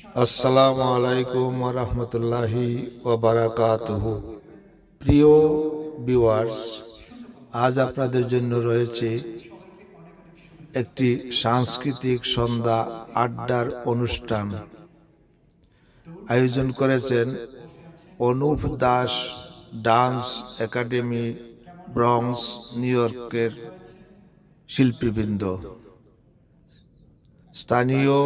আসসালামু আলাইকুম ওয়া রাহমাতুল্লাহি ওয়া বারাকাতুহু। প্রিয় ভিউয়ার্স, আজ আপনাদের জন্য রয়েছে একটি সাংস্কৃতিক সন্ধ্যা আড্ডার অনুষ্ঠান। আয়োজন করেছেন Anup Das dance academy, Bronx, new ইয়র্কের শিল্পীবৃন্দ। স্থানীয়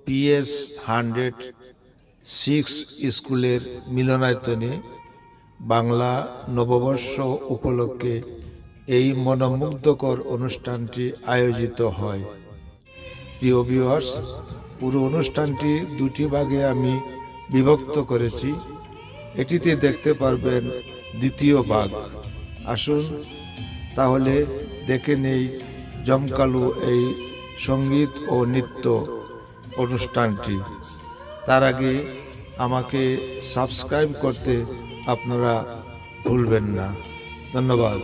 PS 106 স্কুলের মিলনায়তনে বাংলা নববর্ষ উপলক্ষে এই মনোমুগ্ধকর অনুষ্ঠানটি আয়োজিত হয়। প্রিয় ভিউয়ার্স, পুরো অনুষ্ঠানটি দুটি ভাগে আমি বিভক্ত করেছি। এটিতে দেখতে পারবেন দ্বিতীয় ভাগ। আসুন তাহলে দেখে নেই জমকালো এই সঙ্গীত ও নৃত্য অনুষ্ঠানটি। তার আগে আমাকে সাবস্ক্রাইব করতে আপনারা ভুলবেন না। ধন্যবাদ।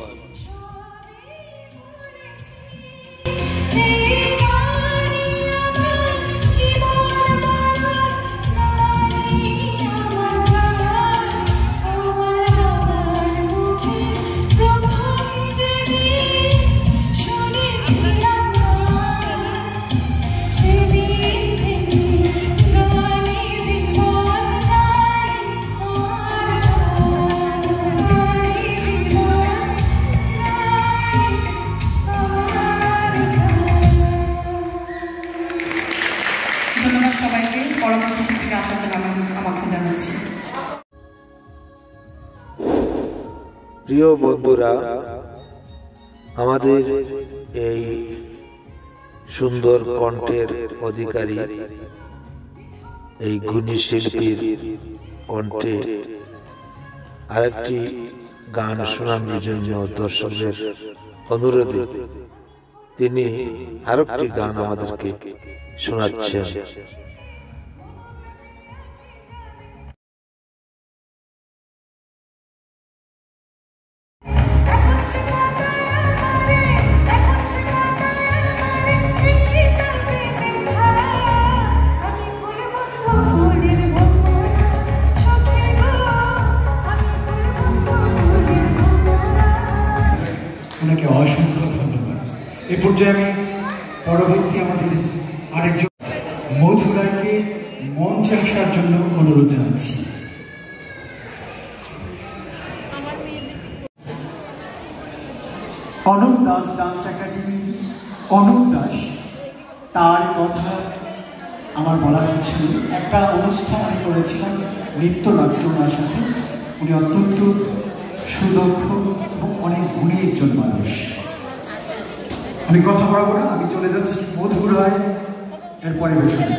ধন্যবাদ সবাইকে। পরবর্তী শিল্পীকে আসার জন্য আমাকে জানাচ্ছি। প্রিয় বন্ধুরা, আমাদের এই সুন্দর কণ্ঠের অধিকারী এই গুণী শিল্পীর কণ্ঠে আরেকটি গান শোনানোর জন্য দর্শকদের অনুরোধে তিনি আরেকটি গান আমাদেরকে শোনাচ্ছেন। ওনাকে অসংখ্য ধন্যবাদ। এ পর্যায়ে আমি পরবর্তী আমাদের আরেকজন মধু রায়কে মঞ্চে আসার জন্য অনুরোধ জানাচ্ছি। অনুপ দাস ডান্স একাডেমি, অনুপ দাস, তার কথা আমার বলার কিছু। একটা অনুষ্ঠান আমি করেছিলাম নৃত্যনাট্য ওনার সাথে। উনি অত্যন্ত সুদক্ষ এবং অনেক গুণী একজন মানুষ। আমি কথা বলবো না, আমি চলে যাচ্ছি মধু রায় এর পরিবেশনে।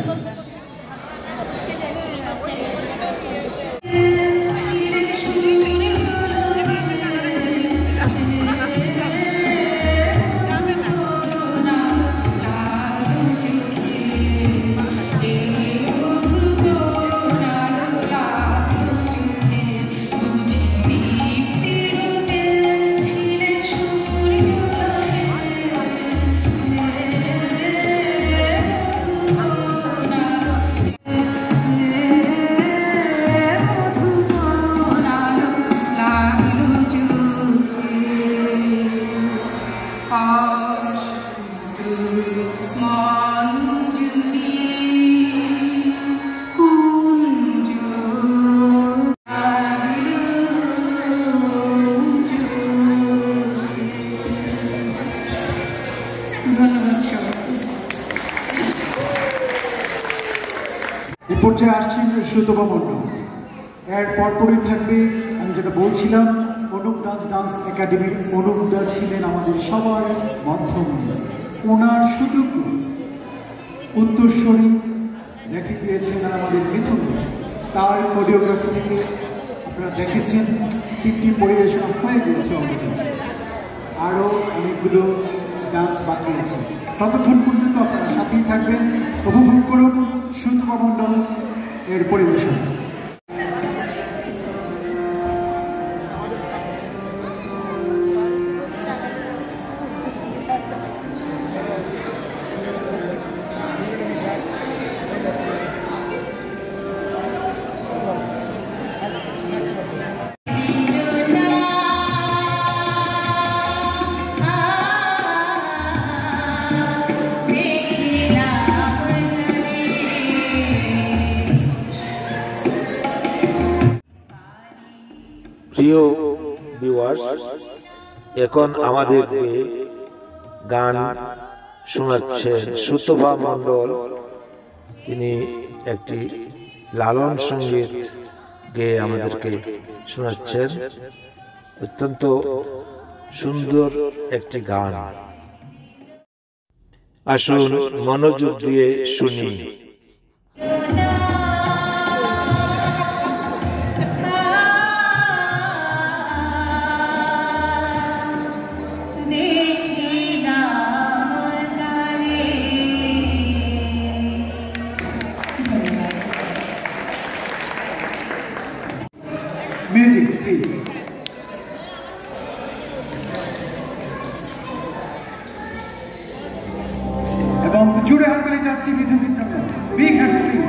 এই পর্যায়ে আসছি সুতপা মণ্ডল। এর পরপরই থাকবে আমি যেটা বলছিলাম, অনুপ দাস ডান্স একাডেমির অনুপ দাস ছিলেন আমাদের সবার মধ্যমণি। ওনার সুযোগ্য উত্তরস্বরী রেখে দিয়েছেন আমাদের মিথুন। তার কোরিওগ্রাফি থেকে আপনারা দেখেছেন তিনটি পরিবেশনা হয়ে গিয়েছে অলরেডি, আরও অনেকগুলো ডান্স বাকি আছে। ততক্ষণ পর্যন্ত আপনারা সাথেই থাকবেন, উপভোগ করুন সুতপা মণ্ডল এর পরিবেশন। প্রিয় ভিউয়ার্স, এখন আমাদেরকে গান শোনাচ্ছেন সুতপা মণ্ডল। তিনি একটি লালন সঙ্গীত গেয়ে আমাদেরকে শোনাচ্ছেন। অত্যন্ত সুন্দর একটি গান। আসুন মনোযোগ দিয়ে শুনি। Music please. এবং জুড়ে হাত করে যাচ্ছি Bidhu Mitra. Big hands please.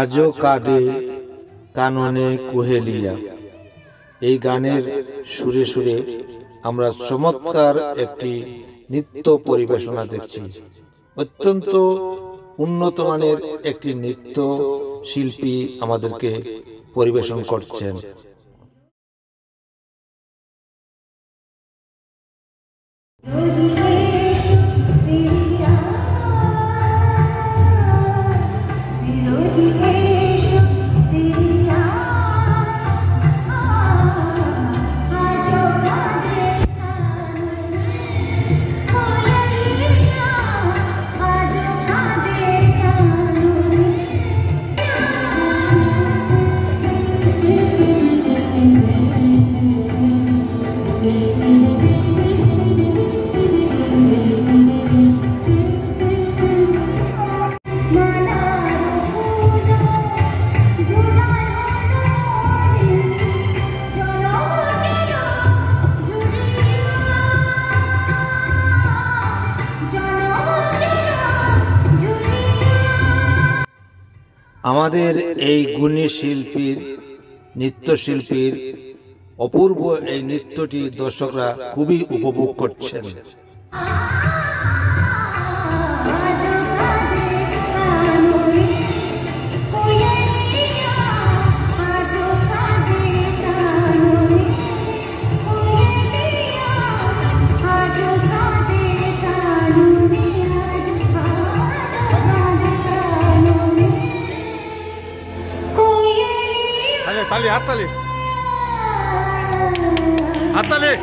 আজো কাঁদে কাননে কোহেলিয়া। এই গানের সুরে সুরে আমরা চমৎকার একটি নৃত্য পরিবেশনা দেখছি। অত্যন্ত উন্নত মানের একটি নৃত্য শিল্পী আমাদেরকে পরিবেশন করছেন। আমাদের এই গুণী শিল্পীর, নৃত্যশিল্পীর অপূর্ব এই নৃত্যটি দর্শকরা খুবই উপভোগ করছেন। তালি হাততালি হাততালি।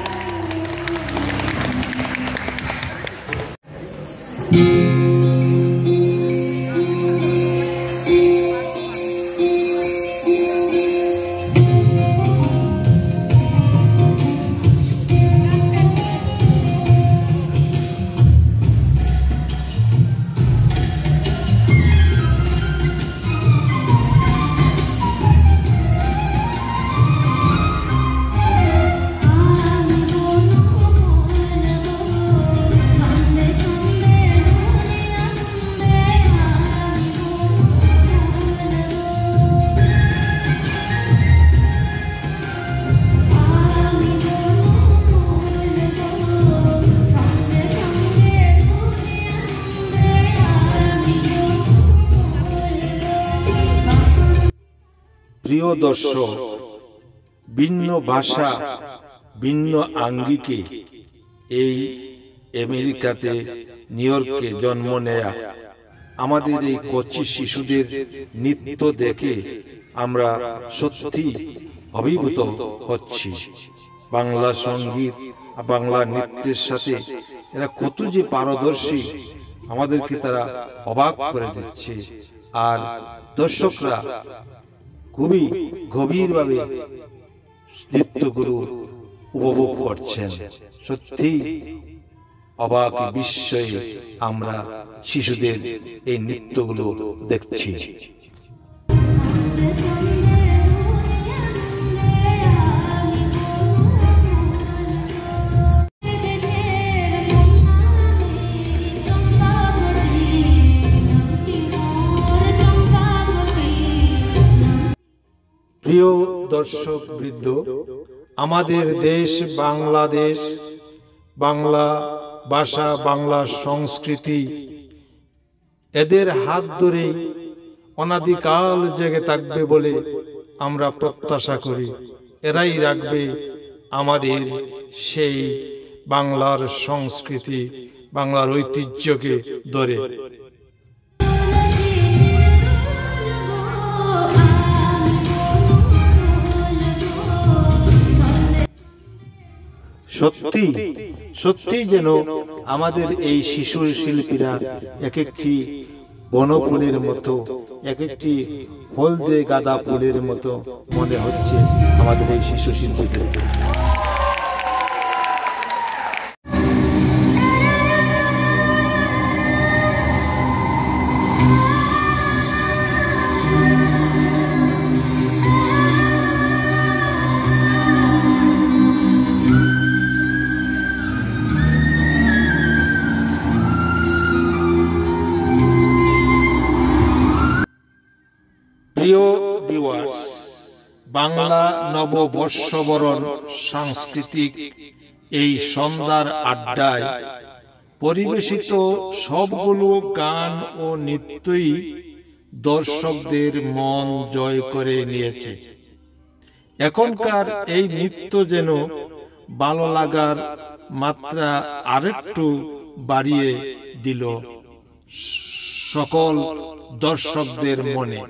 প্রিয় দর্শক, ভিন্ন ভাষা ভিন্ন আঙ্গিকে এই আমেরিকাতে নিউ ইয়র্কে জন্ম নেয়া আমাদের এই কচি শিশুদের নৃত্য দেখে আমরা সত্যি অভিভূত হচ্ছি। বাংলা সঙ্গীত বাংলা নৃত্যের সাথে এরা কত যে পারদর্শী, আমাদেরকে তারা অবাক করে দিচ্ছে। আর দর্শকরা খুবই গভীরভাবে নৃত্যগুলো উপভোগ করছেন। সত্যি অবাক বিস্ময়ে আমরা শিশুদের এই নৃত্যগুলো দেখছি। প্রিয় দর্শক বৃন্দ, আমাদের দেশ বাংলাদেশ, বাংলা ভাষা বাংলা সংস্কৃতি এদের হাত ধরে অনাদিকাল জেগে থাকবে বলে আমরা প্রত্যাশা করি। এরাই রাখবে আমাদের সেই বাংলার সংস্কৃতি বাংলার ঐতিহ্যকে ধরে। সত্যি সত্যি যেন আমাদের এই শিশু শিল্পীরা এক একটি বনফুলের মতো, এক একটি হলদে গাঁদা ফুলের মতো মনে হচ্ছে আমাদের এই শিশু শিল্পীদেরকে। প্রিয় ভিউয়ার্স, বাংলা নববর্ষবরণ সাংস্কৃতিক এই সন্ধ্যার আড্ডায় পরিবেশিত সবগুলো গান ও নৃত্যই দর্শকদের মন জয় করে নিয়েছে। এখনকার এই নৃত্য যেন ভালো লাগার মাত্রা আরেকটু বাড়িয়ে দিল সকল দর্শকদের মনে।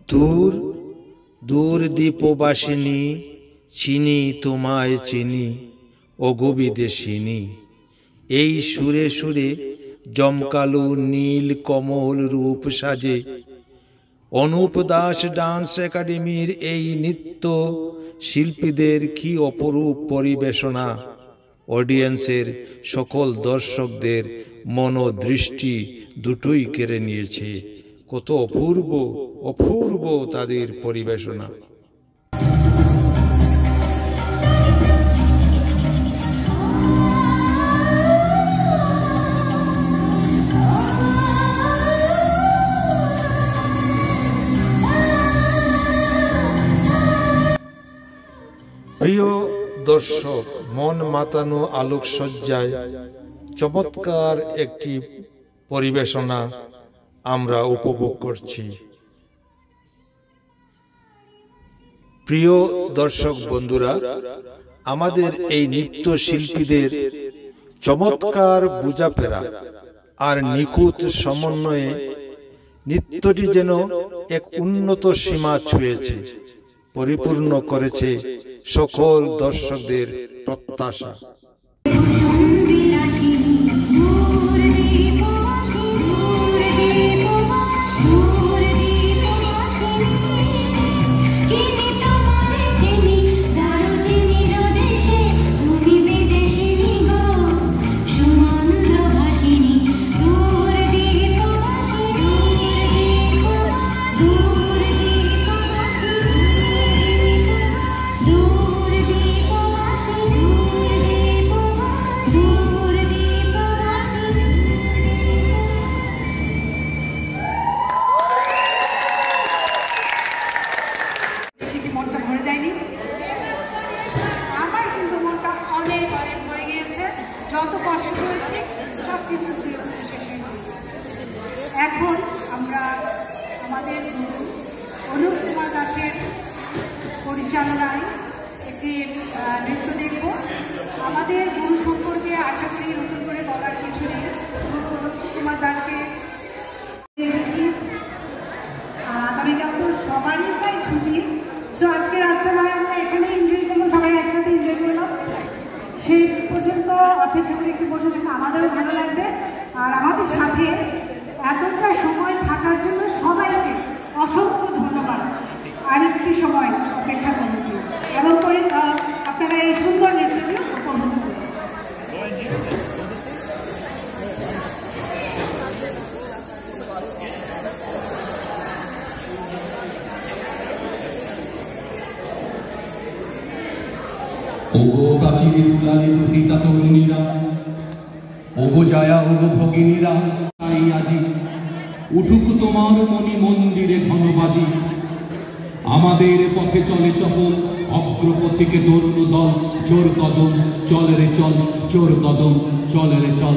দূর দূর দীপবাসিনী, চিনি তোমায় চিনি ওগো বিদেশিনী। এই সুরে সুরে জমকালো নীল কমল রূপ সাজে অনুপ দাস ডান্স একাডেমির এই নৃত্য শিল্পীদের কি অপরূপ পরিবেশনা! অডিয়েন্সের সকল দর্শকদের মনোদৃষ্টি দুটোই কেড়ে নিয়েছে। কত অপূর্ব অপূর্ব তাদের পরিবেশনা! প্রিয় দর্শক, মন মাতানো আলোকসজ্জায় চমৎকার একটি পরিবেশনা আমরা উপভোগ করছি। প্রিয় দর্শক বন্ধুরা, আমাদের এই নৃত্য শিল্পীদের চমৎকার বোঝাপড়া আর নিখুঁত সমন্বয়ে নৃত্যটি যেন এক উন্নত সীমা ছুঁয়েছে, পরিপূর্ণ করেছে সকল দর্শকদের প্রত্যাশা। পরিচালনায় একটি নৃত্য দেখব। আমাদের গুরু সম্পর্কে আশা করি নতুন করে বলার কিছু নেই। কুমার দাসকে আগামীকাল তো সবারই প্রায় ছুটি, সো আজকে রাত্রেবেলায় আমরা এখানে এনজয় করলাম, সবাই একসাথে এনজয় করলাম। সেই পর্যন্ত অপেক্ষা করে একটু বসে থাকলে আমাদেরও ভালো লাগবে। আর আমাদের সাথে এতটা সময় থাকার জন্য সবাইকে অসংখ্য ধন্যবাদ। আরেকটি সময় অপেক্ষা করুন এবং করে আপনারা এই সুন্দর নৃত্যটি উপভোগ করুন। ওগো কাচিরি দুলালি দুহিতা তরুণীরা, ওগো জয়া ওগো ভগিনীরা, তাই আজি উঠুক তোমার মণি মন্দিরে ঘনবাজি। আমাদের পথে চলে চপল অগ্রপথিকে তরুণ দল, জোর কদম চল রে চল, জোর কদম চল রে চল।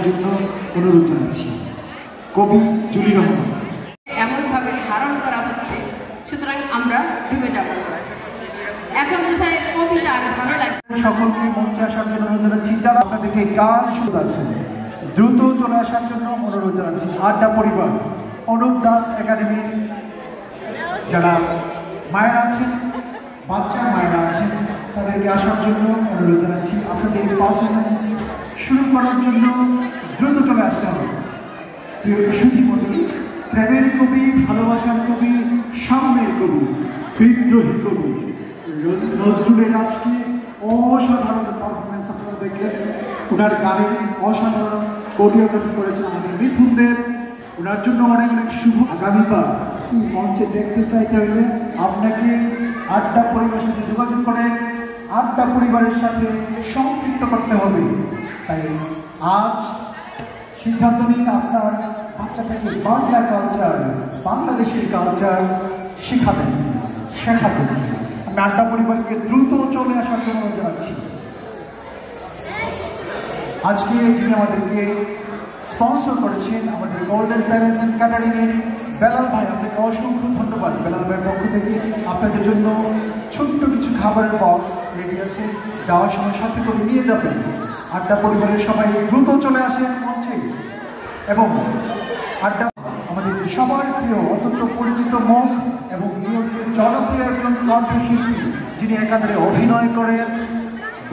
জন্য অনুরোধ জানাচ্ছি কবি জুলি রহমান। এমনভাবে ধারণ করা হচ্ছে, সুতরাং আমরা ডুবে যাব। এখন কোথায় কবিতা আর ভালো লাগে। সকলকে মঞ্চে আসার জন্য অনুরোধ জানাচ্ছি। যারা আপনাদেরকে গান শুনতে আছে দ্রুত চলে আসার জন্য অনুরোধ জানাচ্ছি। আড্ডা পরিবার, অনুপ দাস একাডেমির যারা মায়েরা আছেন, বাচ্চা মায়েরা আছেন, তাদেরকে আসার জন্য অনুরোধ জানাচ্ছি। আপনাদের পারফরমেন্স শুরু করার জন্য দ্রুত চলে আসতে হবে। সুধী মন্ডলী, প্রেমের কবি, ভালোবাসার কবি, সাম্যের কবি, বিদ্রোহী কবি নজরুলের আজকে অসাধারণ পারফরমেন্স আপনারা দেখলেন। ওনার গানে অসাধারণ কোরিওগ্রাফি করেছেন আমাদের মিথুন দেব। ওনার জন্য অনেক অনেক শুভ। আগামীবার মঞ্চে দেখতে চাইতে হলে আপনাকে আড্ডা পরিবারের সাথে যোগাযোগ করে আড্ডা পরিবারের সাথে সম্পৃক্ত করতে হবে। তাই আজ সিদ্ধান্ত নিন আপনার বাচ্চাটাকে বাংলা কালচার, বাংলাদেশের কালচার শেখাবেন। আমি আড্ডা পরিবারকে দ্রুত চলে আসার জন্য জানাচ্ছি। আজকে যিনি আমাদেরকে স্পন্সর করেছেন আমাদের গোল্ডেন প্যারেন্টস অ্যান্ড ক্যাটারিং এর বেলাল ভাই, আপনাকে অসংখ্য ধন্যবাদ। বেলাল ভাইয়ের পক্ষ থেকে আপনাদের জন্য ছোট্ট কিছু খাবারের বক্স রেডি আছে, যাওয়ার সময় সাথে করে নিয়ে যাবেন। আড্ডা পরিবারের সবাই দ্রুত চলে আসেন মঞ্চে। এবং আড্ডা আমাদের সবার প্রিয়, অত্যন্ত পরিচিত মুখ এবং জনপ্রিয় একজন কণ্ঠশিল্পী, যিনি একাধারে অভিনয় করেন,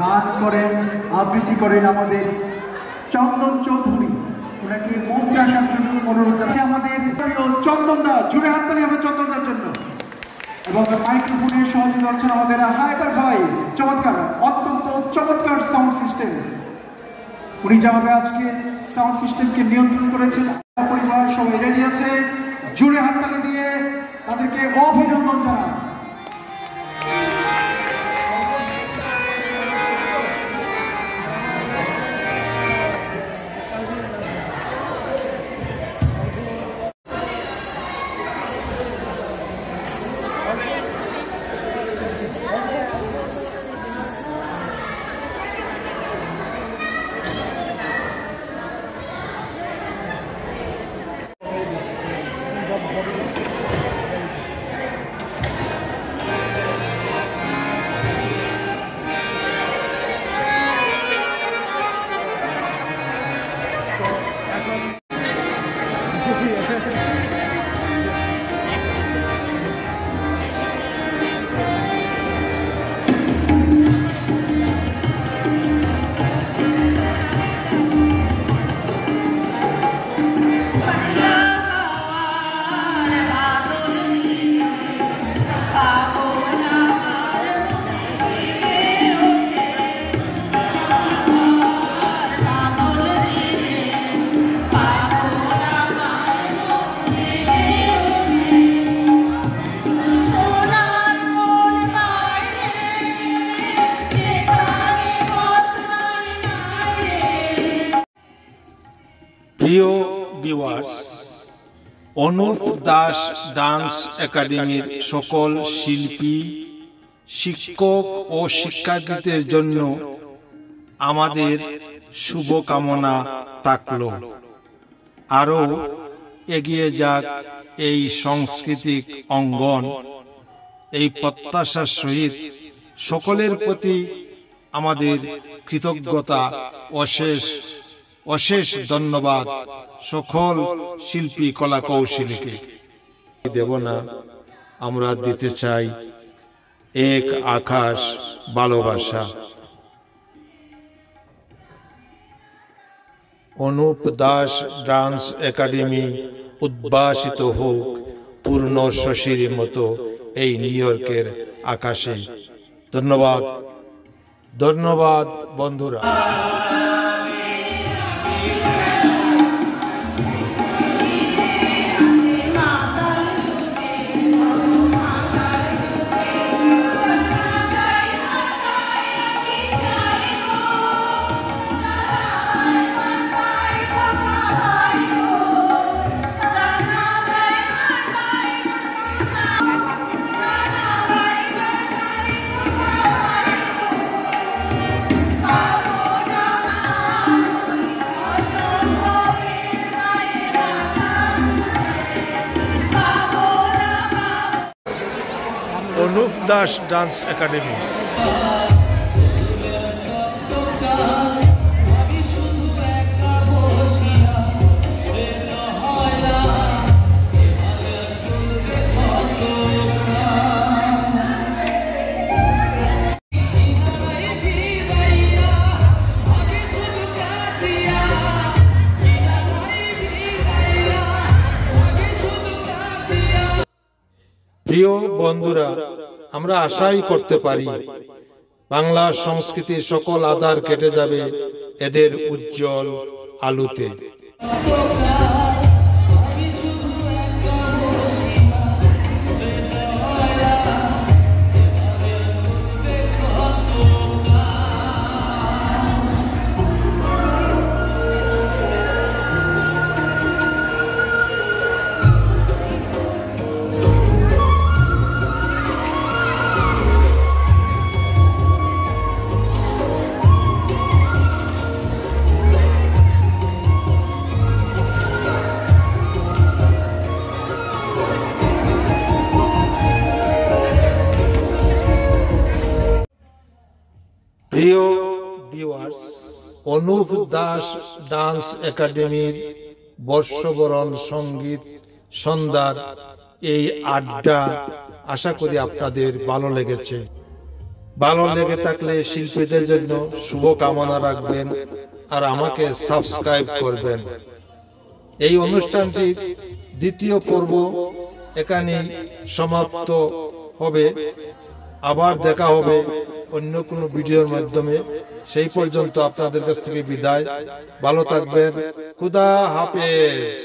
গান করেন, আবৃত্তি করেন, আমাদের চন্দন চৌধুরী। ওনাকে মঞ্চে আসার জন্য অনুরোধ আছে। আমাদের চন্দন দা, জুড়ে হাততালি হবে চন্দন দার জন্য। এবং মাইক্রোফোনে সহযোগিতা করছেন আমাদের হায়দার ভাই। চমৎকার, অত্যন্ত চমৎকার সাউন্ড সিস্টেম। উনি যেভাবে আজকে সাউন্ড সিস্টেমকে নিয়ন্ত্রণ করেছেন। পরিবার সবাই রেডি আছে, জুড়ে হাততালি দিয়ে তাদেরকে অভিনন্দন জানান। প্রিয় ভিউয়ার্স, অনুপ দাস ডান্স একাডেমির সকল শিল্পী, শিক্ষক ও শিক্ষার্থীদের জন্য আমাদের শুভকামনা থাকলো। আরও এগিয়ে যাক এই সাংস্কৃতিক অঙ্গন। এই প্রত্যাশার সহিত সকলের প্রতি আমাদের কৃতজ্ঞতা, অশেষ ধন্যবাদ সকল শিল্পী কলা কৌশলীকে। দেব না, আমরা দিতে চাই এক আকাশ ভালোবাসা। অনুপ দাস ডান্স একাডেমি উদ্ভাসিত হোক পূর্ণ শশীর মতো এই নিউ ইয়র্কের আকাশে। ধন্যবাদ, ধন্যবাদ বন্ধুরা। Anup Das dance academy. প্রিয় বন্ধুরা, আমরা আশাই করতে পারি বাংলা সংস্কৃতির সকল আধার কেটে যাবে এদের উজ্জ্বল আলোতে। প্রিয় ভিউয়ার্স, অনুপ দাস ডান্স একাডেমির বর্ষবরণ সঙ্গীত সন্ধ্যার এই আড্ডা আশা করি আপনাদের ভালো লেগেছে। ভালো লেগে থাকলে শিল্পীদের জন্য শুভকামনা রাখবেন আর আমাকে সাবস্ক্রাইব করবেন। এই অনুষ্ঠানটির দ্বিতীয় পর্ব এখানে সমাপ্ত হবে। আবার দেখা হবে অন্য কোনো ভিডিওর মাধ্যমে। সেই পর্যন্ত আপনাদের কাছ থেকে বিদায়। ভালো থাকবেন। খুদা হাফেজ।